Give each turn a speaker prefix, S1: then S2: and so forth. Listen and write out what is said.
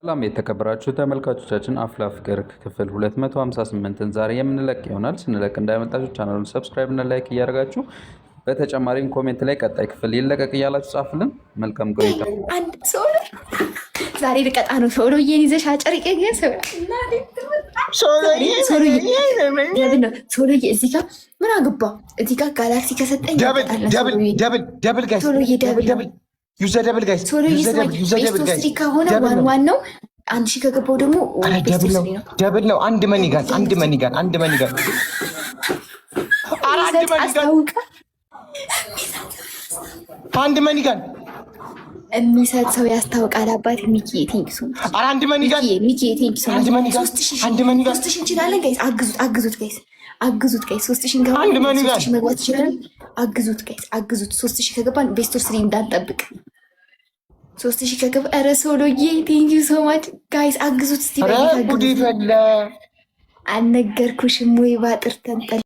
S1: ሰላም የተከበራችሁ ተመልካቾቻችን አፍላ ፍቅር ክፍል 258ን ዛሬ የምንለቅ ይሆናል። ስንለቅ እንዳይመጣችሁ ቻናሉን ሰብስክራይብ እና ላይክ እያደረጋችሁ በተጨማሪም ኮሜንት ላይ ቀጣይ ክፍል ይለቀቅ እያላችሁ ጻፉልን። መልካም ቆይታ።
S2: አንድ ሰው ዛሬ ልቀጣ ነው። ሶሎዬን ይዘሽ አጨርቄ ግን ሶሎዬ እዚህ ጋር ምን አገባ? እዚህ ጋር ጋላክሲ ከሰጠኝ
S3: ደብል ጋይስ
S2: ከሆነ ዋን ነው። አንድ ሺህ ከገባው ደግሞ
S3: ደብል ነው። አንድ መኒጋን አንድ መኒጋን
S2: የሚሰጥ ሰው ያስታውቃል። አባት ሚኪ ቴንክሱ።
S3: አንድ መኒጋን
S2: ሚኪ ቴንክሱ።
S3: አንድ መኒጋን
S2: 3000 እንችላለን ጋይስ። አግዙት ጋይስ። 3000 ገባ።
S3: አንድ መኒጋን
S2: 3000 መግባት ይችላል። አግዙት ጋይስ፣ አግዙት። 3000 ከገባን ቤስት ኦፍ 3 እንዳንጠብቅ። 3000 ከገባ ኧረ ሶሎዬ ቴንኪው ሶ ማች ጋይስ፣ አግዙት እስቲ።
S3: ጉድ ፈላ።
S2: አልነገርኩሽም ወይ ባጥር ተንጠል